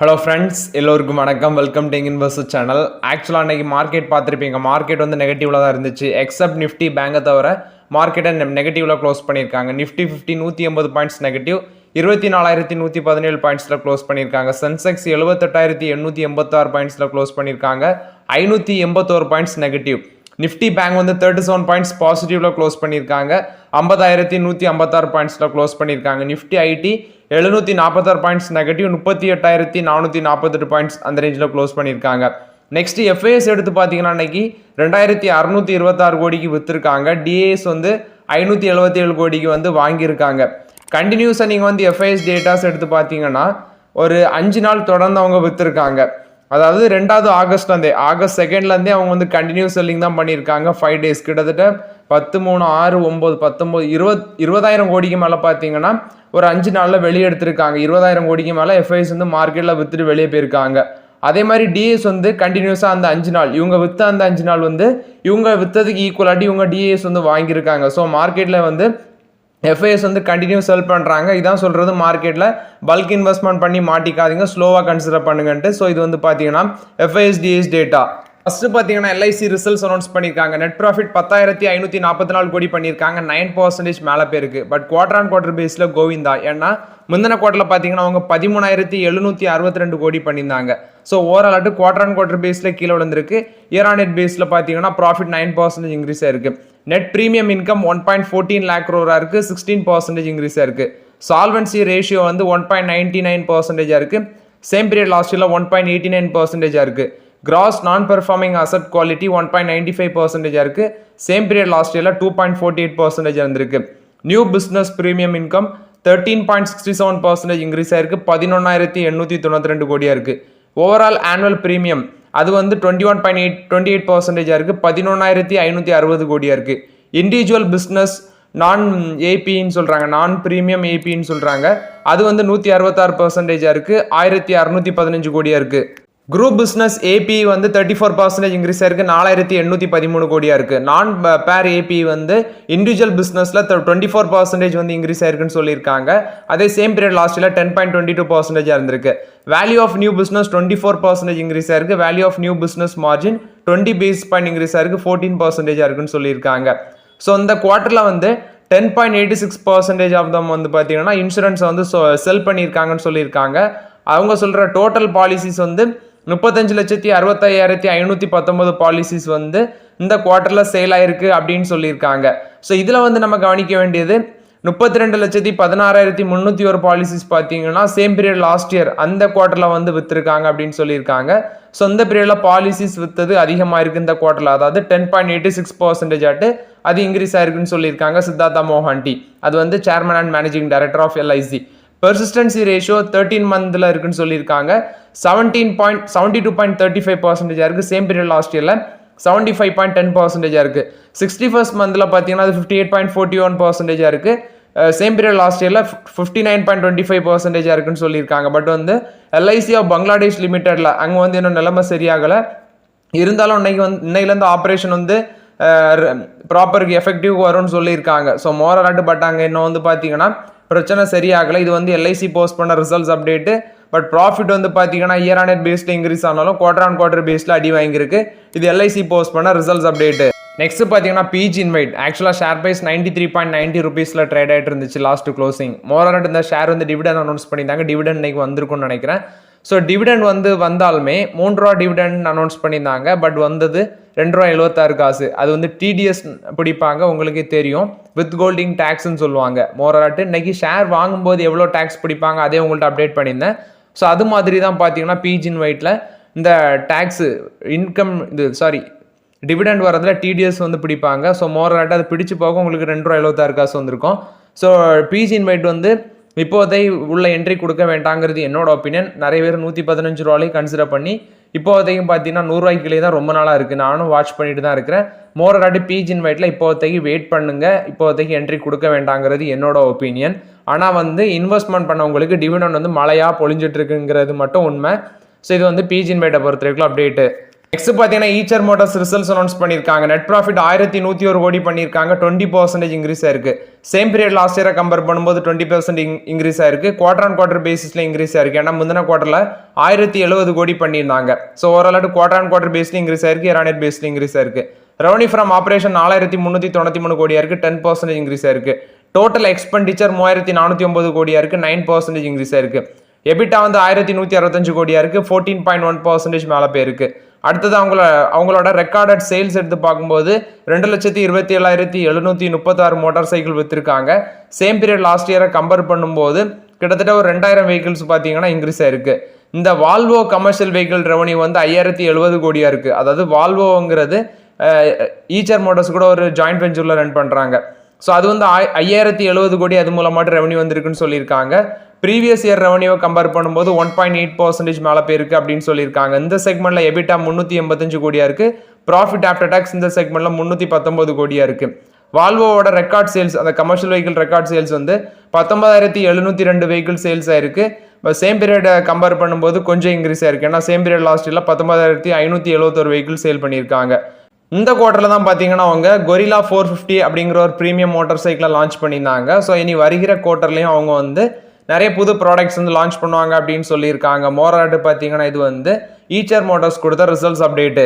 Hello friends, எல்லோருக்கும் வணக்கம். Welcome to invest channel. ஆக்சுவலாக அன்றைக்கி மார்க்கெட் பார்த்துருப்பீங்க. மார்க்கெட் வந்து நெகட்டிவில் தான் இருந்துச்சு. எக்ஸப்ட் நிஃப்டி பேங்கை தவிர மார்க்கெட்டை நெகட்டிவில் க்ளோஸ் பண்ணியிருக்காங்க. நிஃப்டி 50 180 பாயிண்ட்ஸ் நெகட்டிவ், 24,117 பாயிண்ட்ஸில் க்ளோஸ் பண்ணியிருக்காங்க. சென்செக்ஸ் 78,886 பாயிண்ட்ஸில் க்ளோஸ் பண்ணியிருக்காங்க. 581 பாயிண்ட்ஸ் நெகட்டிவ். நிஃப்டி பேங்க் வந்து 37 பாயிண்ட்ஸ் பாசிட்டிவில் க்ளோஸ் பண்ணியிருக்காங்க. 50,156 பாயிண்ட்ஸில் க்ளோஸ் பண்ணியிருக்காங்க. Nifty IT 746 points negative, 38,448 points அந்த ரேஞ்சில் க்ளோஸ் பண்ணியிருக்காங்க. நெக்ஸ்ட் எஃப்ஐஎஸ் எடுத்து பார்த்தீங்கன்னா இன்னைக்கு 2,626 கோடிக்கு விற்றுருக்காங்க. டிஏஎஸ் வந்து 577 கோடிக்கு வந்து வாங்கியிருக்காங்க. கண்டினியூஸாக நீங்கள் வந்து எஃப்ஐஎஸ் டேட்டாஸ் எடுத்து பார்த்தீங்கன்னா ஒரு 5 நாள் தொடர்ந்து அவங்க விற்றுருக்காங்க. அதாவது 2வது ஆகஸ்ட் 2லேருந்தே அவங்க வந்து கண்டினியூஸ் செல்லிங் தான் பண்ணியிருக்காங்க. 5 டேஸ் கிட்டத்தட்ட 10, 3, 6, 9, 19, 20,000 கோடிக்கு மேலே பார்த்தீங்கன்னா ஒரு 5 நாளில் வெளியே எடுத்திருக்காங்க. 20,000 கோடிக்கு மேலே எஃப்ஐஎஸ் வந்து மார்க்கெட்டில் விற்றுட்டு வெளியே போயிருக்காங்க. அதே மாதிரி டிஎஸ் வந்து கண்டினியூஸாக அந்த 5 நாள் இவங்க விற்ற அந்த 5 நாள் வந்து இவங்க விற்றதுக்கு ஈக்குவலாட்டி இவங்க டிஎஸ் வந்து வாங்கியிருக்காங்க. ஸோ மார்க்கெட்டில் வந்து எஃப்ஐஎஸ் வந்து கண்டினியூ செல் பண்ணுறாங்க. இதான் சொல்கிறது, மார்க்கெட்டில் பல்க் இன்வெஸ்ட்மெண்ட் பண்ணி மாட்டிக்காதீங்க, ஸ்லோவாக கன்சிடர் பண்ணுங்கன்ட்டு. ஸோ இது வந்து பார்த்தீங்கன்னா எஃப்ஐஎஸ் டிஎஸ் டேட்டா. ஃபஸ்ட்டு பார்த்தீங்கன்னா எல்ஐசி ரிசல்ட்ஸ் அனௌன்ஸ் பண்ணியிருக்காங்க. நெட் ப்ராஃபிட் 10,544 கோடி பண்ணியிருக்காங்க. 9% மேலே பேருக்கு. பட் குவார்டர் பேஸில் கோவிந்தா. ஏன்னா முந்தின குவார்ட்டரில் பார்த்தீங்கன்னா அவங்க 13,762 கோடி பண்ணியிருந்தாங்க. ஸோ ஓவரால் குவார்டர் பேஸில் கீழே விழுந்திருக்கு. இயர் ஆன் இயர் பேஸில் பார்த்தீங்கன்னா ப்ராஃபிட் 9% இன்க்ரீஸ் ஆயிருக்கு. Net premium income 1.14 lakh crore இருக்கு, 16% இன்க்ரீஸ் ஆயிருக்கு. சால்வன்சி ரேஷியோ வந்து 1.99% இருக்கு. சேம் பீரியட் லாஸ்ட் இயர்ல 1.89% இருக்கு. கிராஸ் நான் பெர்ஃபார்மிங் அசட் குவாலிட்டி 1.95% இருக்கு. சேம் பீரியட் லாஸ்ட் இயர்ல 2.48% இருந்திருக்கு. New business premium income 13.67% increase ஆயிருக்கு. 11,892 கோடியா இருக்கு. ஓவரால் ஆனுவல் பிரீமியம் அது வந்து 21.28% இருக்கு. 11,560 கோடியா இருக்கு. இண்டிவிஜுவல் பிஸ்னஸ் நான் ஏபின்னு சொல்றாங்க, நான் பிரீமியம் ஏபின்னு சொல்றாங்க, அது வந்து 166% இருக்கு. 1,615 கோடியா இருக்கு. குரூப் பிஸ்னஸ் ஏபி வந்து 34% இன்க்ரீஸ் ஆயிருக்கு. 4,813 கோடியா இருக்கு. நான் பேர் ஏபி வந்து இண்டிவிஜுவல் பிஸ்னஸ்ல 24% வந்து இன்க்ரீஸ் ஆயிருக்குன்னு சொல்லியிருக்காங்க. அதே சேம் பீரியட் லாஸ்ட் இயர்ல 10.22% இருந்திருக்கு. Value of new business 24% increase ஆயிருக்கு. Value of new business margin 20 basis point increase ஆயிருக்கு. 14% இருக்குன்னு சொல்லியிருக்காங்க. ஸோ இந்த குவார்டர்ல வந்து 10.86% ஆஃப் தம் வந்து பார்த்தீங்கன்னா இன்சூரன்ஸ் வந்து செல் பண்ணியிருக்காங்கன்னு சொல்லியிருக்காங்க. அவங்க சொல்ற டோட்டல் பாலிசிஸ் வந்து 35,65,519 பாலிசிஸ் வந்து இந்த குவார்டர்ல சேல் ஆயிருக்கு அப்படின்னு சொல்லியிருக்காங்க. ஸோ இதுல வந்து நம்ம கவனிக்க வேண்டியது 32,16,301 பாலிசிஸ் பார்த்தீங்கன்னா சேம் பீரியட் லாஸ்ட் இயர் அந்த குவார்டர்ல வந்து வித்துருக்காங்க அப்படின்னு சொல்லியிருக்காங்க. ஸோ இந்த பீரியட்ல பாலிசிஸ் வித்தது அதிகமாக இருக்கு இந்த குவார்டர்ல, அதாவது 10.86% ஆட்டு அது இன்க்ரீஸ் ஆயிருக்குன்னு சொல்லியிருக்காங்க சித்தார்த்தா மோஹாண்டி. அது வந்து chairman and managing director of LIC. Persistency ratio 13 மந்த்ல இருக்குன்னு சொல்லியிருக்காங்க. 72.35% இருக்கு. சேம் பீரியட் லாஸ்ட் இயர்ல 75.10% இருக்கு. 61st மந்த்ல பார்த்தீங்கன்னா அது 58.41% இருக்கு. சேம் பீரியட் லாஸ்ட் இயர்ல 59.25% இருக்குன்னு சொல்லியிருக்காங்க. பட் வந்து எல்ஐசி ஆஃப் பங்களாதேஷ் லிமிடெட்ல அங்கே வந்து இன்னும் நிலைமை சரியாகலை. இருந்தாலும் இன்னையிலேருந்து ஆப்ரேஷன் வந்து ப்ராப்பருக்கு எஃபெக்டிவ் வரும்னு சொல்லியிருக்காங்க. ஸோ மோரலாட்டு பட் அங்கே இன்னும் வந்து பார்த்தீங்கன்னா பிரச்சனை சரியாகலை. இது வந்து எல்ஐசி போஸ்ட் பண்ண ரிசல்ட்ஸ் அப்டேட்டு. பட் ப்ராஃபிட் வந்து பார்த்தீங்கன்னா இயர் ஆன் இயர் பேஸ்ல இன்க்ரீஸ் ஆனாலும் குவார்டர் பேஸ்ல அடி வாங்கியிருக்கு. இது எல்ஐசி போஸ்ட் பண்ண ரிசல்ட்ஸ் அப்டேட்டு. நெக்ஸ்ட் பார்த்தீங்கன்னா பீச் இன்வைட். ஆக்சுவலாக ஷேர் பிரைஸ் 93.90 rupeesல ட்ரேட் ஆகிட்டு இருந்துச்சு லாஸ்ட் க்ளோசிங். மோரலாட் இந்த ஷேர் வந்து டிவிடன் அனௌன்ஸ் பண்ணியிருந்தாங்க. டிவிடன் இன்னைக்கு வந்திருக்கும்னு நினைக்கிறேன். ஸோ டிவிடெண்ட் வந்து வந்தாலுமே 3 ரூபா டிவிடெண்ட் அனௌன்ஸ் பண்ணியிருந்தாங்க. பட் வந்தது 2.76 காசு. அது வந்து டிடிஎஸ் பிடிப்பாங்க, உங்களுக்கே தெரியும், வித் கோல்டிங் டேக்ஸ்ன்னு சொல்லுவாங்க. மோரலாட்டு இன்னைக்கு ஷேர் வாங்கும்போது எவ்வளோ டேக்ஸ் பிடிப்பாங்க அதே உங்கள்கிட்ட அப்டேட் பண்ணியிருந்தேன். ஸோ அது மாதிரி தான் பார்த்தீங்கன்னா பீச் இன்வைட்டில் இந்த டேக்ஸு இன்கம் டிவிடெண்ட் வரதுல டிடிஎஸ் வந்து பிடிப்பாங்க. ஸோ மோரலாட்டு அது பிடிச்சு போக உங்களுக்கு 2.76 காசு வந்திருக்கும். ஸோ பீச் இன்வைட் வந்து இப்போதை உள்ள என்ட்ரி கொடுக்க வேண்டாங்கிறது என்னோட ஒப்பீனியன். நிறைய பேர் 115 ரூபாய்க்கு கன்சிடர் பண்ணி இப்போதைக்கும் பார்த்தீங்கன்னா 100 ரூபாய்க்குள்ளே தான் ரொம்ப நாளாக இருக்குது. நானும் வாட்ச் பண்ணிட்டு தான் இருக்கிறேன். மோரலாட்டு பீச் இன்வைட்டில் இப்போதைக்கு வெயிட் பண்ணுங்க, இப்போதைக்கு என்ட்ரி கொடுக்க வேண்டாங்கிறது என்னோட ஒப்பீனியன். ஆனால் வந்து இன்வெஸ்ட்மெண்ட் பண்ணவங்களுக்கு டிவிடெண்ட் வந்து மழையாக பொழிஞ்சிட்டு இருக்குங்கிறது மட்டும் உண்மை. ஸோ இது வந்து பீச் இன்வைட்டை பொறுத்த வரைக்கும் அப்டேட்டு. நெக்ஸ்ட் பார்த்தீங்கன்னா ஈச்சர் மோட்டார்ஸ் ரிசல்ட்ஸ் அனௌன்ஸ் பண்ணியிருக்காங்க. நெட் ப்ராஃபிட் 1101 கோடி பண்ணியிருக்காங்க. 20% இன்க்ரீஸ் ஆயிருக்கு. சேம் பீரியட் லாஸ்ட் இயரை கம்பேர் பண்ணும்போது 20% இன்க்ரீஸ் ஆயிருக்கு. குவார்டர் ஆன் குவார்டர் பேசிஸ்ல இன்க்ரீஸ் ஆயிருக்கு. ஏன்னா முந்தின குவார்டர்ல 1070 கோடி பண்ணியிருந்தாங்க. ஸோ ஓரளவு குவார்டர் ஆன் குவார்டர் பேஸ்ல இன்க்ரீஸ் ஆயிருக்கு. இயர் பேஸ்ல இன்க்ரீஸ் ஆயிருக்கு. ரெவன்யூ ஃப்ரம் ஆபரேஷன் 4393 கோடியா இருக்கு. 10% இன்க்ரீஸ் ஆயிருக்கு. டோட்டல் எக்ஸ்பெண்டிச்சர் 3409 கோடியா இருக்கு. 9% இன்க்ரீஸ் ஆயிருக்கு. எபிட்டா வந்து 1165 கோடியா இருக்கு. 14.1% மேல போயிருக்கு. அடுத்தது அவங்களோட ரெக்கார்டட் சேல்ஸ் எடுத்து பார்க்கும்போது 2,27,736 மோட்டார் சைக்கிள் வித்திருக்காங்க. சேம் பீரியட் லாஸ்ட் இயரை கம்பேர் பண்ணும்போது கிட்டத்தட்ட ஒரு 2000 வெஹிக்கிள்ஸ் பார்த்தீங்கன்னா இன்க்ரீஸ் ஆயிருக்கு. இந்த வால்வோ கமர்ஷியல் வெஹிக்கிள் ரெவன்யூ வந்து 5070 கோடியா இருக்கு. அதாவது வால்வோங்கிறது ஈச்சர் மோட்டார்ஸ் கூட ஒரு ஜாயிண்ட் வெஞ்சூர்ல ரன் பண்றாங்க. ஸோ அது வந்து 5070 கோடி அது மூலமாட்டு ரெவன்யூ வந்திருக்குன்னு சொல்லியிருக்காங்க. ப்ரீவியஸ் இயர் ரெவன்யூவை கம்பேர் பண்ணும்போது 1.8% மேலே போயிருக்கு அப்படின்னு சொல்லியிருக்காங்க. இந்த செக்மெண்ட்ல எபிட்டா 385 கோடியா இருக்கு. ப்ராஃபிட் ஆஃப்டர் டாக்ஸ் இந்த செக்மெண்ட்ல 319 கோடியா இருக்கு. வால்வோட ரெக்கார்ட் சேல்ஸ், அந்த கமர்ஷியல் வெஹிக்கிள் ரெக்கார்ட் சேல்ஸ் வந்து 19,702 வெஹிக்கிள் சேல்ஸ் ஆயிருக்கு. சேம் பீரியட் கம்பேர் பண்ணும்போது கொஞ்சம் இன்க்ரீஸ் ஆயிருக்கு. ஏன்னா சேம் பீரியட் லாஸ்ட் இயர்ல 19,571 வெஹிக்கிள் சேல் பண்ணியிருக்காங்க. இந்த குவார்டரில் தான் பார்த்தீங்கன்னா அவங்க கொரில்லா 450 அப்படிங்கிற ஒரு ப்ரீமியம் மோட்டார் சைக்கிளை லான்ச் பண்ணியிருந்தாங்க. ஸோ இனி வருகிற குவார்டர்லையும் அவங்க வந்து நிறைய புது ப்ராடக்ட்ஸ் வந்து லான்ச் பண்ணுவாங்க அப்படின்னு சொல்லியிருக்காங்க. மோராட்டு பார்த்தீங்கன்னா இது வந்து ஈச்சர் மோட்டார்ஸ் கொடுத்த ரிசல்ட்ஸ் அப்டேட்டு.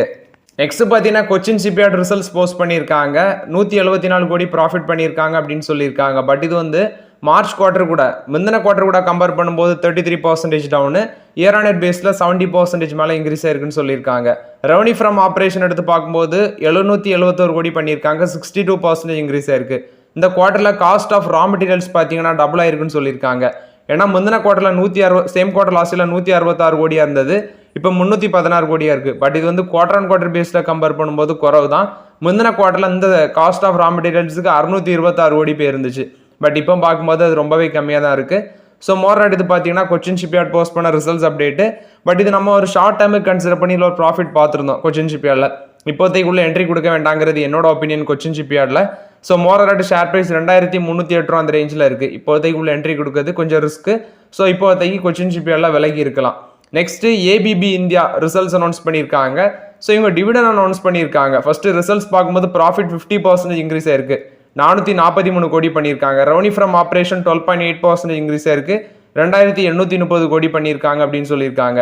நெக்ஸ்ட் பார்த்தீங்கன்னா கொச்சின் ஷிப்யார்ட் ரிசல்ட்ஸ் போஸ்ட் பண்ணியிருக்காங்க. 174 கோடி ப்ராஃபிட் பண்ணியிருக்காங்க அப்படின்னு சொல்லியிருக்காங்க. பட் இது வந்து மார்ச் குவார்டர் கூட முந்தின குவார்டர் கூட கம்பேர் பண்ணும்போது 33% டவுனு, இயர் பேஸில் 70% மேலே இன்க்ரீஸ் ஆயிருக்குன்னு சொல்லியிருக்காங்க. ரெவன்யூ ஃப்ரம் ஆப்ரேஷன் எடுத்து பார்க்கும்போது 771 கோடி பண்ணியிருக்காங்க. 62% இன்க்ரீஸ் ஆயிருக்கு. இந்த குவார்டரில் காஸ்ட் ஆஃப் ரா மெட்டீரியல்ஸ் பார்த்தீங்கன்னா டபுள் ஆயிருக்குன்னு சொல்லியிருக்காங்க. ஏன்னா முந்தின குவார்டரில் 160, சேம் குவார்டர் லாஸ்ட்டில் 166 கோடியாக இருந்தது. இப்போ 316 கோடியாக இருக்குது. பட் இது வந்து குவார்டர் ஆன் குவார்டர் பேஸில் கம்பேர் பண்ணும்போது குறவு தான். முந்தின குவார்டரில் இந்த காஸ்ட் ஆஃப் ரா மெட்டீரியல்ஸுக்கு 626 கோடி பேர் இருந்துச்சு. பட் இப்போ பார்க்கும்போது அது ரொம்பவே கம்மியாக தான் இருக்குது. ஸோ மோராட் இது பார்த்தீங்கன்னா கொச்சின் ஷிப்யார்ட் போஸ்ட் பண்ண ரிசல்ட்ஸ் அப்டேட்டு. பட் இது நம்ம ஒரு ஷார்ட் டைமுக்கு கன்சிடர் பண்ணி ஒரு ப்ராஃபிட் பார்த்துருந்தோம் கொச்சின் ஷிப்யார்டில். இப்போதைக்குள்ள என்ட்ரி கொடுக்க வேண்டாங்கிறது என்னோட ஒப்பீனியன் கொச்சின் ஷிப்யார்டில். ஸோ மோராட் ஷேர் ப்ரைஸ் 2308 ரூபா அந்த ரேஞ்சில் இருக்குது. இப்போதைக்குள்ள என்ட்ரி கொடுக்குறது கொஞ்சம் ரிஸ்க்கு. ஸோ இப்போதைக்கு கொச்சின் ஷிப்யார்டில் விலகி இருக்கலாம். Next ABP India results announce பண்ணியிருக்காங்க. ஸோ இவங்க டிவிடன் அனௌன்ஸ் பண்ணியிருக்காங்க. ஃபர்ஸ்ட் ரிசல்ட்ஸ் பார்க்கும்போது ப்ராஃபிட் 50% இன்க்ரீஸ் ஆயிருக்கு. 443 கோடி பண்ணியிருக்காங்க. ரெவன்யூ ஃப்ரம் ஆப்ரேஷன் 12.8% இன்க்ரீஸ் ஆயிருக்கு. 2830 கோடி பண்ணியிருக்காங்க அப்படின்னு சொல்லியிருக்காங்க.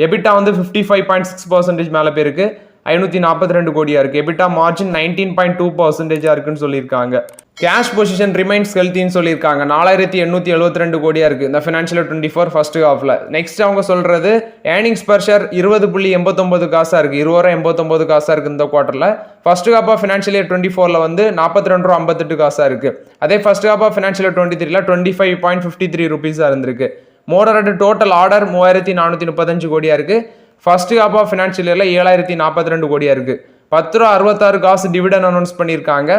எபிட்டா வந்து 55.6% மேலே போயிருக்கு. 542 கோடியா இருக்கு. எபிட்டா மார்ஜின் 19.2% இருக்குன்னு சொல்லியிருக்காங்க. கேஷ் பொசிஷன் ரிமைன்ஸ் ஹெல்த்தின்னு சொல்லியிருக்காங்க. 4872 கோடியா இருக்கு இந்த ஃபினான்ஷியல் 24 ஃபர்ஸ்ட் ஹாஃப்ல. நெக்ஸ்ட் அவங்க சொல்றது ஏர்னிங்ஸ் பர் ஷேர் 20.89 காசா இருக்கு. 20.89 காசா இருக்கு இந்த குவார்டர்ல. First half of financial year 24ல வந்து 42.58 காசா இருக்கு. அதே ஃபர்ஸ்ட் ஹாஃப் ஆஃப் ஃபினான்ஷியல் 23ல 25.53 ருபீஸா இருந்திருக்கு. மோடரேட் டோட்டல் ஆர்டர் 3435 கோடியா இருக்கு. ஃபர்ஸ்ட் ஹாஃப் ஆஃப் ஃபினான்ஷியல் இயர்ல 7042 கோடியா இருக்கு. 10.66 காசு டிவிடன் அனௌன்ஸ் பண்ணியிருக்காங்க.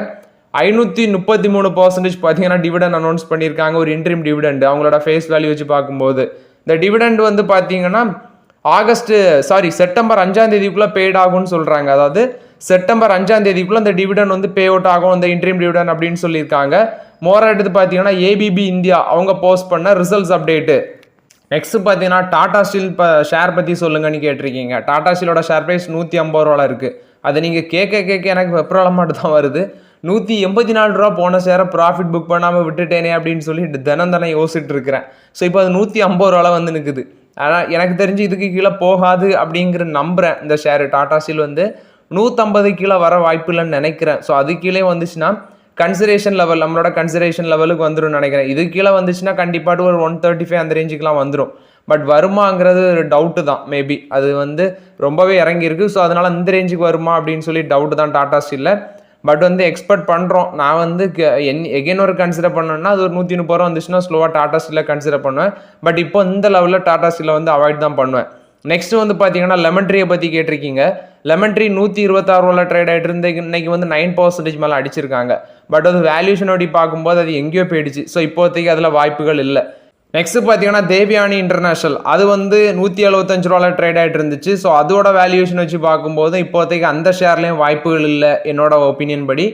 533% பார்த்தீங்கன்னா டிவிடன் அனௌன்ஸ் பண்ணியிருக்காங்க. ஒரு இன்ட்ரீம் டிவிடெண்ட் அவங்களோட ஃபேஸ் வேல்யூ வச்சு பார்க்கும்போது இந்த டிவிடெண்ட் வந்து பார்த்தீங்கன்னா செப்டம்பர் 5ஆம் தேதிக்குள்ள பெய்ட் ஆகும்னு சொல்றாங்க. அதாவது செப்டம்பர் 5ஆம் தேதிக்குள்ள இந்த டிவிடெண்ட் வந்து பே அவுட் ஆகும், இந்த இன்ட்ரீம் டிவிடெண்ட் அப்படின்னு சொல்லியிருக்காங்க. மோரா எடுத்து பார்த்தீங்கன்னா ஏபிபி இந்தியா அவங்க போஸ்ட் பண்ண ரிசல்ட்ஸ் அப்டேட்டு. நெக்ஸ்ட் பார்த்தீங்கன்னா டாடா ஸ்டீல் ஷேர் பற்றி சொல்லுங்கன்னு கேட்டிருக்கீங்க. டாடா ஸ்டீலோட ஷேர் ப்ரைஸ் 150 ரூபா இருக்குது. அது நீங்கள் கேட்க எனக்கு வெப்ரால மட்டும் தான் வருது. 184 ரூபா போன ஷேரை ப்ராஃபிட் புக் பண்ணாமல் விட்டுட்டேனே அப்படின்னு சொல்லிட்டு தினம் யோசிச்சுட்டு இருக்கிறேன். ஸோ இப்போ அது 150 ரூபாவில் வந்து நிற்குது. ஆனால் எனக்கு தெரிஞ்சு இதுக்கு கீழே போகாது அப்படிங்கிற நம்புகிறேன். இந்த ஷேரு டாடா ஸ்டீல் வந்து 150 கீழே வர வாய்ப்பு இல்லைன்னு நினைக்கிறேன். ஸோ அது கீழே வந்துச்சுன்னா கன்சிடரேஷன் லெவல், நம்மளோட கன்சிடரேஷன் லெவலுக்கு வந்துடும் நினைக்கிறேன். இது கீழே வந்துச்சுன்னா கண்டிப்பாக ஒரு 135 அந்த ரேஞ்சுக்குலாம் வந்துடும். பட் வருமாங்கிறது ஒரு டவுட்டு தான். மேபி அது வந்து ரொம்பவே இறங்கியிருக்கு. ஸோ அதனால் இந்த ரேஞ்சுக்கு வருமா அப்படின்னு சொல்லி டவுட்டு தான் டாடா ஸ்டீலில். பட் வந்து எக்ஸ்பெக்ட் பண்ணுறோம். நான் வந்து எகெயின் ஒரு கன்சிடர் பண்ணேன்னா அது ஒரு 130 ரூபா வந்துச்சுன்னா ஸ்லோவாக டாடா ஸ்டீலில் கன்சிடர் பண்ணுவேன். பட் இப்போ இந்த லெவலில் டாடா ஸ்டீலில் வந்து அவாய்ட் தான் பண்ணுவேன். நெக்ஸ்ட் வந்து பார்த்தீங்கன்னா லெமன் ட்ரீயை பற்றி கேட்டிருக்கீங்க. லெமன் ட்ரீ 126 ரூபாயில் ட்ரேட் ஆகிட்டு இருந்து இன்னைக்கு வந்து 9% மேலே அடிச்சிருக்காங்க. பட் அது வேல்யூஷன் ஓடி பார்க்கும்போது அது எங்கேயோ போயிடுச்சு. ஸோ இப்போதைக்கு அதில் வாய்ப்புகள் இல்லை. நெக்ஸ்ட் பார்த்தீங்கன்னா தேவியானி இன்டர்நேஷனல் அது வந்து 175 ரூபாயில் ட்ரேட் ஆகிட்டு இருந்துச்சு. ஸோ அதோட வேல்யூஷன் வச்சு பார்க்கும்போது இப்போதைக்கு அந்த ஷேர்லேயும் வாய்ப்புகள் இல்லை என்னோட ஒப்பீனியன் படி.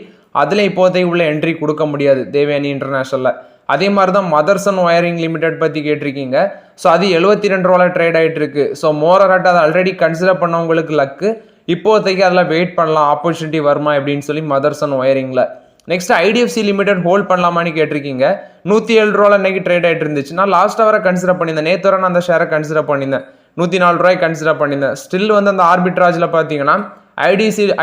அதில் இப்போதைக்கு உள்ள என்ட்ரி கொடுக்க முடியாது தேவியானி இன்டர்நேஷனலில். அதே மாதிரி தான் மதர்சன் ஒயரிங் லிமிடெட் பற்றி கேட்டிருக்கீங்க. ஸோ அது 72 ரூபாயில் ட்ரேட் ஆகிட்டு இருக்கு. ஸோ மோரராட் அதை ஆல்ரெடி கன்சிடர் பண்ணவங்களுக்கு லக்கு. இப்போதைக்கு அதில் வெயிட் பண்ணலாம், ஆப்பர்ச்சுனிட்டி வருமா அப்படின்னு சொல்லி மதர்சன் ஒயரிங்கில். நெக்ஸ்ட் ஐடிஎஃப்சி லிமிடெட் ஹோல்ட் பண்ணலாமான்னு கேட்டிருக்கீங்க. 107 ரூபாயில் இன்னைக்கு ட்ரேட் ஆகிட்டு இருந்துச்சு. நான் லாஸ்ட் அவரை கன்சிடர் பண்ணியிருந்தேன், நேற்று வரை நான் அந்த ஷேரை கன்சிடர் பண்ணியிருந்தேன், 104 ரூபாய் கன்சிடர் பண்ணியிருந்தேன். ஸ்டில் வந்து அந்த ஆர்பிட்ராஜில் பார்த்தீங்கன்னா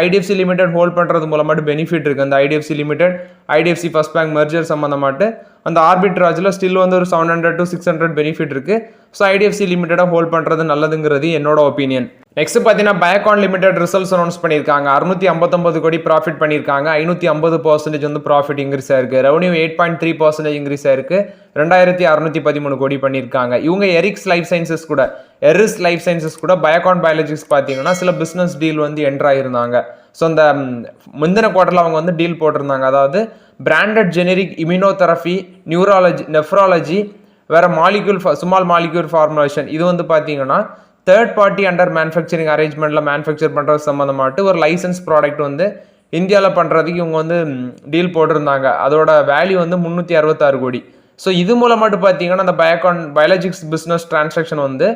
ஐடிஎஃப்சி லிமிடெட் ஹோல்ட் பண்ணுறது மூலமாட்டு பெனிஃபிட் இருக்குது. அந்த IDFC limited IDFC first bank merger சம்மந்தமாட்டு அந்த ஆர்பிட்ராஜில் ஸ்டில் வந்து ஒரு 700 to 600 பெனிஃபிட் இருக்குது. ஸோ ஐடிஎஃப்சி லிமிடெடாக ஹோல்ட் பண்ணுறது நல்லதுங்கிறது என்னோட ஒப்பீனியன். நெக்ஸ்ட் பார்த்தீங்கன்னா பயோகான் லிமிடெட் ரிசல்ட்ஸ் அனௌன்ஸ் பண்ணியிருக்காங்க. 659 கோடி ப்ராஃபிட் பண்ணியிருக்காங்க. 550% வந்து ப்ராஃபிட் இன்க்ரீஸ் ஆயிருக்கு. ரெவன்யூ 8.3% இன்க்ரீஸ் ஆயிருக்கு. 2613 கோடி பண்ணியிருக்காங்க. இவங்க எரிஸ் லைஃப் சயின்சஸ் கூட பயோகான் பயாலஜிக்ஸ் பார்த்தீங்கன்னா சில பிஸ்னஸ் டீல் வந்து என்டர் ஆகிருந்தாங்க. ஸோ அந்த முந்தின குவார்டரில் அவங்க வந்து டீல் போட்டிருந்தாங்க. அதாவது பிராண்டட் ஜெனரிக் இம்யூனோதெரபி, நெஃப்ராலஜி, வேற ஸ்மால் மாலிக்யூல் ஃபார்முலேஷன், இது வந்து பார்த்தீங்கன்னா தேர்ட் பார்ட்டி அண்டர் மேனுஃபேக்சரிங் அரேஞ்ச்மெண்ட்டில் மேனுஃபேக்சர் பண்ணுறது சம்மந்தமாட்டு ஒரு லைசன்ஸ் ப்ராடக்ட் வந்து இந்தியாவில் பண்ணுறதுக்கு இவங்க வந்து டீல் போட்டிருந்தாங்க. அதோட வேல்யூ வந்து 366 கோடி. ஸோ இது மூலமாட்டு பார்த்தீங்கன்னா அந்த பயாலஜிக்ஸ் பிஸ்னஸ் டிரான்சாக்ஷன் வந்து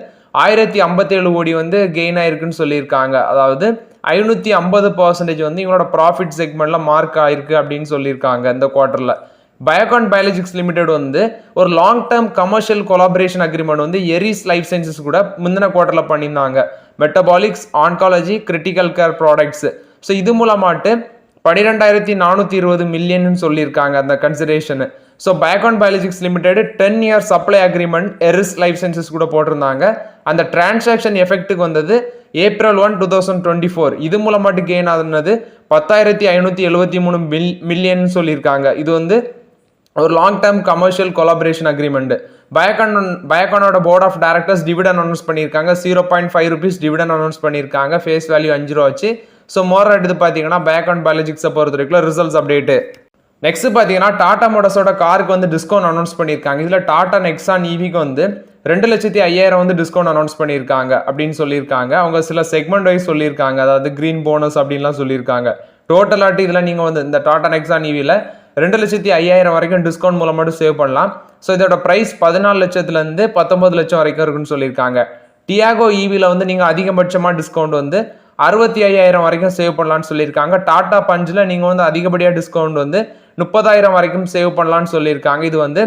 1057 கோடி வந்து கெயின் ஆயிருக்குன்னு சொல்லியிருக்காங்க. அதாவது 550% வந்து இவங்களோட ப்ராஃபிட் செக்மெண்ட்ல மார்க் ஆயிருக்கு அப்படின்னு சொல்லியிருக்காங்க இந்த குவார்டர்ல. பயோகான் பயாலஜிக்ஸ் லிமிடெட் வந்து ஒரு long term commercial collaboration agreement வந்து எரிஸ் லைஃப் சயின்சஸ் கூட முந்தின குவார்டர்ல பண்ணியிருந்தாங்க. Metabolics, oncology, critical care products. So இது மூலமாட்டு 12,420 மில்லியன் சொல்லியிருக்காங்க அந்த consideration. So Biocon biologics limited 10 year supply agreement Eris life sciences கூட போட்டிருந்தாங்க. அந்த டிரான்சாக்ஷன் எஃபெக்ட்டுக்கு வந்தது April 1, 2024. இது மூலமாட்டு கெயின் ஆனது 10,573 மில்லியன் சொல்லியிருக்காங்க. இது வந்து ஒரு long term commercial collaboration agreement. பயோகானோட board of directors dividend announce பண்ணியிருக்காங்க. 0.5 rupees டிவிடன் அனௌன்ஸ் பண்ணியிருக்காங்க. ஃபேஸ் வேல்யூ 5 ரூபா வச்சு. ஸோ மோர் எடுத்து பார்த்தீங்கன்னா பயோகான் பயாலஜிக்ஸை பொறுத்த வரைக்கும் ரிசல்ட்ஸ் அப்டேட்டு. நெக்ஸ்ட் பார்த்தீங்கன்னா டாடா மோட்டர்ஸோட காருக்கு வந்து டிஸ்கவுண்ட் அனௌன்ஸ் பண்ணியிருக்காங்க. இதில் டாடா நெக்ஸான் ஈவிக்கு வந்து 2,05,000 வந்து டிஸ்கவுண்ட் அனௌன்ஸ் பண்ணியிருக்காங்க அப்படின்னு சொல்லியிருக்காங்க. அவங்க சில செக்மெண்ட் வைஸ் சொல்லியிருக்காங்க. அதாவது கிரீன் போனஸ் அப்படின்லாம் சொல்லியிருக்காங்க. டோட்டலாட்டு இதில் நீங்கள் வந்து இந்த டாடா நெக்ஸான் ஈவியில் 2,05,000 வரைக்கும் டிஸ்கவுண்ட் மூலம் மட்டும் சேவ் பண்ணலாம். ஸோ இதோட ப்ரைஸ் 14 லட்சத்துலேருந்து 19 லட்சம் வரைக்கும் இருக்குன்னு சொல்லியிருக்காங்க. டியாகோ ஈவியில் வந்து நீங்கள் அதிகபட்சமாக டிஸ்கவுண்ட் வந்து 65,000 வரைக்கும் சேவ் பண்ணலான்னு சொல்லியிருக்காங்க. டாடா பஞ்சில் நீங்கள் வந்து அதிகப்படியாக டிஸ்கவுண்ட் வந்து 30,000 வரைக்கும் சேவ் பண்ணலான்னு சொல்லியிருக்காங்க. இது வந்து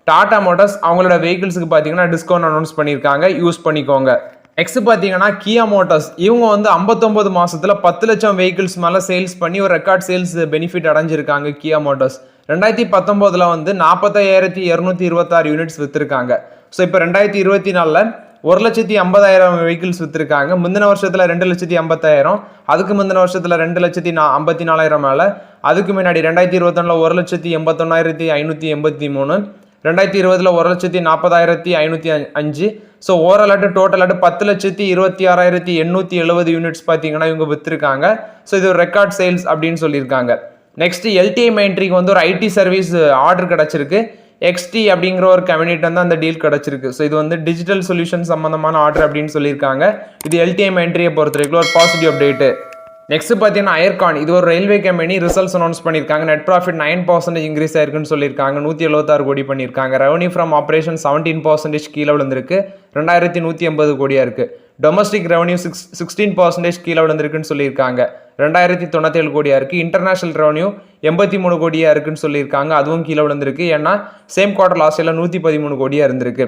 டாடா மோட்டார்ஸ் அவங்களோட வெஹிக்கிள்ஸுக்கு பார்த்தீங்கன்னா டிஸ்கவுண்ட் அனௌன்ஸ் பண்ணியிருக்காங்க, யூஸ் பண்ணிக்கோங்க. நெக்ஸ்ட் பார்த்தீங்கன்னா கியா மோட்டார்ஸ், இவங்க வந்து 59 மாசத்துல 10 லட்சம் வெஹிக்கிள்ஸ் மேலே சேல்ஸ் பண்ணி ஒரு ரெக்கார்ட் சேல்ஸ் பெனிஃபிட் அடைஞ்சிருக்காங்க. கியா மோட்டார்ஸ் 2019 வந்து 40,226 யூனிட்ஸ் விற்றுருக்காங்க. ஸோ இப்போ 2024 1,50,000 வெஹிக்கிள்ஸ் விற்றுருக்காங்க. முந்தின வருஷத்தில் 2,50,000, அதுக்கு முந்தின வருஷத்தில் 2,54,000 மேலே, அதுக்கு முன்னாடி 2021 1,81,583, 2020 1,40,505. ஸோ ஓவராலாட்டு டோட்டலாட்டு 10,26,870 யூனிட்ஸ் பார்த்தீங்கன்னா இவங்க விற்றுருக்காங்க. ஸோ இது ஒரு ரெக்கார்ட் சேல்ஸ் அப்படின்னு சொல்லியிருக்காங்க. நெக்ஸ்ட் எல்டிஐ மைண்ட்ரிக்கு வந்து ஒரு ஐடி சர்வீஸ் ஆர்டர் கிடச்சிருக்கு. எக்ஸ்டி அப்படிங்கிற ஒரு கம்யூனிட்டி வந்து அந்த டீல் கிடச்சிருக்கு. ஸோ இது வந்து டிஜிட்டல் சொல்யூஷன் சம்மந்தமான ஆர்டர் அப்படின்னு சொல்லியிருக்காங்க. இது எல்டிஐ மைண்ட்ரியை பொறுத்த வரைக்கும் ஒரு பாசிட்டிவ் அப்டேட்டு. நெக்ஸ்ட் பார்த்தீங்கன்னா ஐர்கான், இது ஒரு ரயில்வே கம்பெனி. ரிசல்ட்ஸ் அனௌன்ஸ் பண்ணியிருக்காங்க. நெட் ப்ராஃபிட் 9% இன்க்ரீஸ் ஆயிருக்குன்னு சொல்லியிருக்காங்க. 176 கோடி பண்ணியிருக்காங்க. ரெவன்யூ ஃப்ரம் ஆப்ரேஷன் 17% கீழே விழுந்திருக்கு. 2,180 கோடியாக இருக்குது. டொமஸ்டிக் ரெவன்யூ 16% கீழே விழுந்திருக்குன்னு சொல்லியிருக்காங்க. 2,097 கோடியாக இருக்குது. இன்டர்நேஷனல் ரெவன்யூ 83 கோடியாக இருக்குன்னு சொல்லியிருக்காங்க. அதுவும் கீழே விழுந்திருக்கு. ஏன்னா சேம் குவார்டர் லாஸ்ட் இயர்ல 113 கோடியாக இருந்திருக்கு.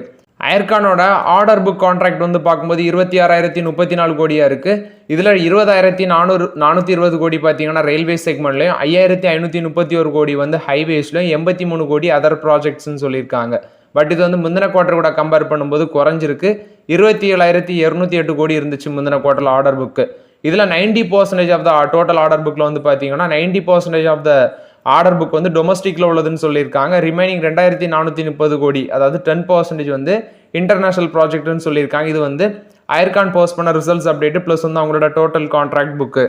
ஐர்கானோட ஆர்டர் புக் கான்ட்ராக்ட் வந்து பார்க்கும்போது 26,034 கோடியாக இருக்குது. இதில் 20,420 கோடி பார்த்தீங்கன்னா ரயில்வே செக்மெண்ட்லையும், 5,531 கோடி வந்து ஹைவேஸ்லையும், 83 கோடி அதர் ப்ராஜெக்ட்ஸ்ன்னு சொல்லியிருக்காங்க. பட் இது வந்து முந்தின குவார்டர் கூட கம்பேர் பண்ணும்போது குறைஞ்சிருக்கு. 27,208 கோடி இருந்துச்சு முந்தின குவார்டரில் ஆர்டர் புக்கு. இதில் 90% ஆஃப் த டோட்டல் ஆர்டர் புக்கில் வந்து பார்த்தீங்கன்னா 90% ஆஃப் த ஆர்டர் புக் வந்து டொமஸ்டிக்ல உள்ளதுன்னு சொல்லியிருக்காங்க. ரிமைனிங் 2,430 கோடி, அதாவது 10% வந்து இன்டர்நேஷனல் ப்ராஜெக்ட்னு சொல்லியிருக்காங்க. இது வந்து ஐர்கான் போஸ்ட் பண்ண ரிசல்ட்ஸ் அப்டேட் ப்ளஸ் வந்து அவங்களோட டோட்டல் கான்ட்ராக்ட் புக்கு.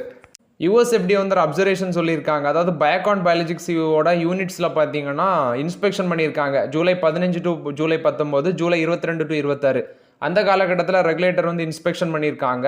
யூஎஸ்எஃப்டி வந்து ஒரு அப்சர்வேஷன் சொல்லியிருக்காங்க. அதாவது பயோகான் பயாலஜிக்ஸோட யூனிட்ஸில் பார்த்தீங்கன்னா இன்ஸ்பெக்ஷன் பண்ணியிருக்காங்க. ஜூலை 15 to ஜூலை 19, ஜூலை 22 to 26 அந்த காலகட்டத்தில் ரெகுலேட்டர் வந்து இன்ஸ்பெக்ஷன் பண்ணியிருக்காங்க.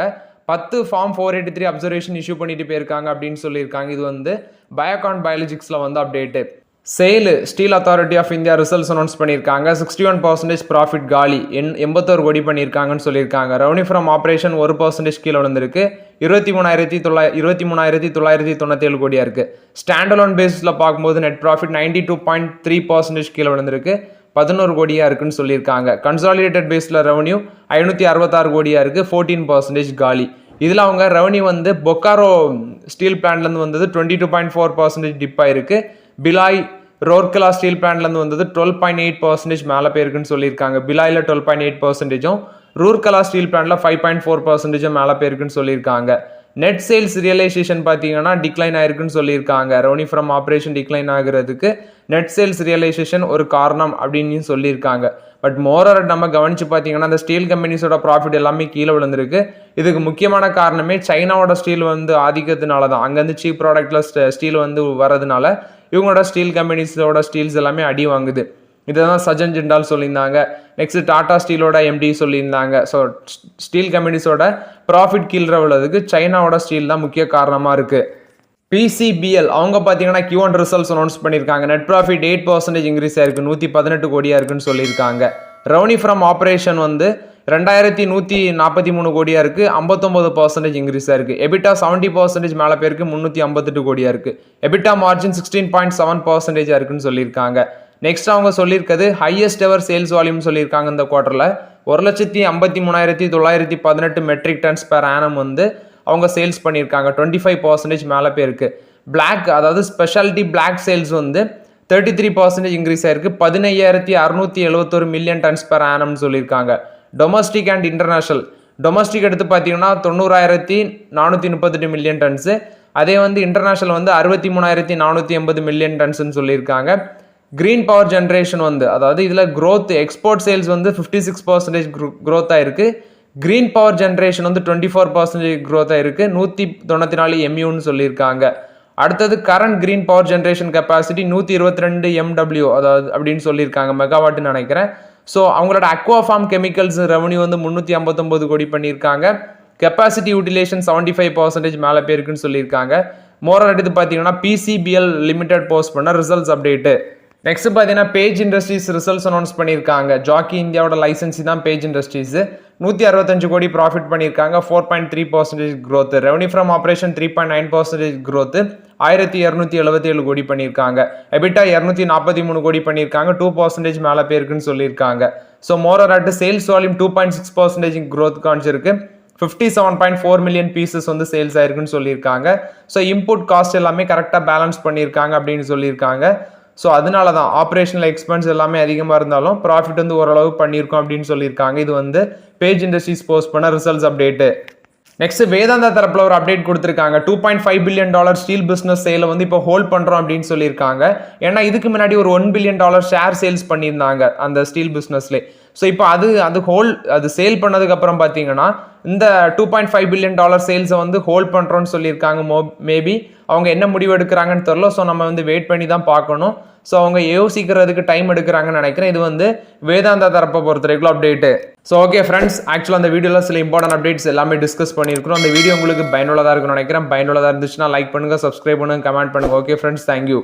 10 ஃபார்ம் 483 அப்சர்வேஷன் இஷ்யூ பண்ணிட்டு போயிருக்காங்க அப்படின்னு சொல்லியிருக்காங்க. இது வந்து பயோகான் பயாலஜிக்ஸில் வந்து update. SAIL Steel Authority of India results announce பண்ணியிருக்காங்க. 61% ப்ராஃபிட் காலி, 81 கோடி பண்ணியிருக்காங்கன்னு சொல்லியிருக்காங்க. ரெவன்யூ ஃப்ரம் ஆப்ரேஷன் 1% கீழே விழுந்திருக்கு. 23,997 கோடியாக இருக்குது. ஸ்டாண்டலோன் பேஸில் பார்க்கும்போது நெட் ப்ராஃபிட் 92.3% கீழே விழுந்திருக்கு, 11 கோடியாக இருக்குன்னு சொல்லியிருக்காங்க. கன்சாலிடேட்டட் பேஸில் ரெவன்யூ 566 கோடியாக இருக்குது, 14% காலி. இதில் அவங்க ரெவன்யூ வந்து பொக்காரோ ஸ்டீல் பிளான்ட்லேருந்து வந்தது 22.4% டிப் ஆயிருக்கு. பிலாய் ரோர்கலா ஸ்டீல் பிளான்ட்லேருந்து வந்தது 12.8% மேலே போயிருக்குன்னு சொல்லியிருக்காங்க. பிலாயில் 12.8%, ரூர்கலா ஸ்டீல் பிளான்ட்ல 5.4% மேலே போயிருக்குன்னு சொல்லியிருக்காங்க. நெட் சேல்ஸ் ரியலைசேஷன் பார்த்தீங்கன்னா டிக்ளைன் ஆயிருக்குன்னு சொல்லியிருக்காங்க. ரெவன்யூ ஃப்ரம் ஆப்ரேஷன் டிக்ளைன் ஆகிறதுக்கு நெட் சேல்ஸ் ரியலைசேஷன் ஒரு காரணம் அப்படின்னு சொல்லியிருக்காங்க. பட் மோரர் நம்ம கவனிச்சு பார்த்தீங்கன்னா அந்த ஸ்டீல் கம்பெனிஸோட ப்ராஃபிட் எல்லாமே கீழே விழுந்திருக்கு. இதுக்கு முக்கியமான காரணமே சைனாவோட ஸ்டீல் வந்து ஆதிக்கத்தினால தான். அங்கேருந்து சீப் ப்ராடக்ட்ல ஸ்டீல் வந்து வரதுனால இவங்களோட ஸ்டீல் கம்பெனிஸோட ஸ்டீல்ஸ் எல்லாமே அடி வாங்குது. இதை தான் சஜன் ஜிண்டால் சொல்லியிருந்தாங்க. நெக்ஸ்ட் டாடா ஸ்டீலோட எம்டி சொல்லியிருந்தாங்க. ஸோ ஸ்டீல் கம்பெனிஸோட ப்ராஃபிட் கீழே உள்ளதுக்கு சைனாவோட ஸ்டீல் தான் முக்கிய காரணமாக இருக்குது. PCBL அவங்க பார்த்தீங்கன்னா Q1 ரிசல்ட்ஸ் அனௌன்ஸ் பண்ணியிருக்காங்க. நெட் ப்ராஃபிட் 8% இன்க்ரீஸ் ஆயிருக்கு, 118 கோடியாக இருக்குன்னு சொல்லியிருக்காங்க. ரெவன்யூ ஃப்ரம் ஆப்ரேஷன் வந்து 2143 கோடியாக இருக்குது, 59% இன்க்ரீஸ் ஆயிருக்கு. எபிட்டா 70% மேலே போயிருக்கு, 358 கோடியாக இருக்குது. எபிட்டா மார்ஜின் 16.7% இருக்குன்னு சொல்லியிருக்காங்க. நெக்ஸ்ட் அவங்க சொல்லியிருக்கிறது ஹையஸ்ட் எவர் சேல்ஸ் வால்யூம் சொல்லியிருக்காங்க. இந்த குவார்ட்டரில் 1,53,918 மெட்ரிக் டன்ஸ் பெர் ஆனம் வந்து அவங்க சேல்ஸ் பண்ணியிருக்காங்க, 25% மேலே போயிருக்கு. பிளாக் அதாவது ஸ்பெஷாலிட்டி பிளாக் சேல்ஸ் வந்து 33% இன்க்ரீஸ் ஆயிருக்கு, 15,671 மில்லியன் டன்ஸ் பெர் ஆனம்னு சொல்லியிருக்காங்க. டொமஸ்டிக் அண்ட் இன்டர்நேஷனல், டொமஸ்டிக் எடுத்து பார்த்தீங்கன்னா 90,438 மில்லியன் டன்ஸு, அதே வந்து இன்டர்நேஷனல் வந்து 63,480 மில்லியன் டன்ஸ்ன்னு சொல்லியிருக்காங்க. கிரீன் பவர் ஜென்ரேஷன் வந்து அதாவது இதில் க்ரோத் எக்ஸ்போர்ட் சேல்ஸ் வந்து 56% க்ரோத் ஆயிருக்கு. கிரீன் பவர் ஜென்ரேஷன் வந்து 24% க்ரோத் ஆயிருக்கு, 194 MUன்னு சொல்லியிருக்காங்க. அடுத்தது current green power generation capacity 122 MW அதாவது அப்படின்னு சொல்லியிருக்காங்க, மெகாவாட்னு நினைக்கிறேன். ஸோ அவங்களோட அக்வா ஃபார்ம் கெமிக்கல்ஸ் ரெவன்யூ வந்து 359 கோடி பண்ணியிருக்காங்க. கெப்பாசிட்டி யூட்டிலேஷன் 75% மேலே போயிருக்குன்னு சொல்லியிருக்காங்க. மோரல் எடுத்து பார்த்தீங்கன்னா PCBL லிமிடெட் போஸ்ட் பண்ண ரிசல்ட்ஸ் அப்டேட்டு. நெக்ஸ்ட் பார்த்தீங்கன்னா பேஜ் இண்டஸ்ட்ரீஸ் ரிசல்ட்ஸ் அனௌன்ஸ் பண்ணியிருக்காங்க. ஜாக்கி இந்தியாவோட லைசன்ஸி தான் பேஜ் இண்டஸ்ட்ரீஸ். 165 கோடி ப்ராஃபிட் பண்ணியிருக்காங்க, 4.3% growth. Revenue from operation 3.9% growth, 1,277 கோடி பண்ணியிருக்காங்க. எபிட்டா 243 கோடி பண்ணியிருக்காங்க, 2% மேலே போயிருக்குன்னு சொல்லியிருக்காங்க. ஸோ மோரர் அட் சேல்ஸ் வால்யூம் 2.6% க்ரோத் காமிச்சிருக்கு, 57.4 மில்லியன் பீசஸ் வந்து சேல்ஸ் ஆயிருக்குன்னு சொல்லியிருக்காங்க. ஸோ இன்புட் காஸ்ட் எல்லாமே கரெக்டாக பேலன்ஸ் பண்ணியிருக்காங்க அப்படின்னு சொல்லியிருக்காங்க. ஸோ அதனால தான் ஆப்ரேஷனல் எக்ஸ்பென்ஸ் எல்லாமே அதிகமாக இருந்தாலும் ப்ராஃபிட் வந்து ஓரளவு பண்ணியிருக்கோம் அப்படின்னு சொல்லியிருக்காங்க. இது வந்து பேஜ் இண்டஸ்ட்ரீஸ் போஸ்ட் பண்ண ரிசல்ட்ஸ் அப்டேட்டு. நெக்ஸ்ட் வேதாந்தா தரப்பில் ஒரு அப்டேட் கொடுத்துருக்காங்க. $2.5 பில்லியன் ஸ்டீல் பிஸ்னஸ் சேலை வந்து இப்போ ஹோல்ட் பண்ணுறோம் அப்படின்னு சொல்லியிருக்காங்க. ஏன்னா இதுக்கு முன்னாடி ஒரு $1 பில்லியன் ஷேர் சேல்ஸ் பண்ணியிருந்தாங்க அந்த ஸ்டீல் பிஸ்னஸ்லே. ஸோ இப்போ அது சேல் பண்ணதுக்கப்புறம் பார்த்தீங்கன்னா இந்த $2.5 பில்லியன் சேல்ஸை வந்து ஹோல்ட் பண்ணுறோன்னு சொல்லியிருக்காங்க. மேபி அவங்க என்ன முடிவு எடுக்கிறாங்கன்னு தெரியல. ஸோ நம்ம வந்து வெயிட் பண்ணி தான் பார்க்கணும். ஸோ அவங்க யோசிக்கிறதுக்கு டைம் எடுக்கிறாங்கன்னு நினைக்கிறேன். இது வந்து வேதாந்தா தரப்பை பொறுத்த வரைக்கும் அப்டேட்டு. ஸோ ஓகே ஃப்ரெண்ட்ஸ், ஆக்சுவலாக அந்த வீடியோவில் சில இம்பார்ட்டன்ட் அப்டேட்ஸ் எல்லாமே டிஸ்கஸ் பண்ணியிருக்கிறோம். அந்த வீடியோ உங்களுக்கு பயனுள்ளதாக இருக்குன்னு நினைக்கிறேன். பயனுள்ளதாக இருந்துச்சுன்னா லைக் பண்ணுங்கள், சப்ஸ்கிரைப் பண்ணுங்கள், கமெண்ட் பண்ணுங்கள். Okay friends, thank you.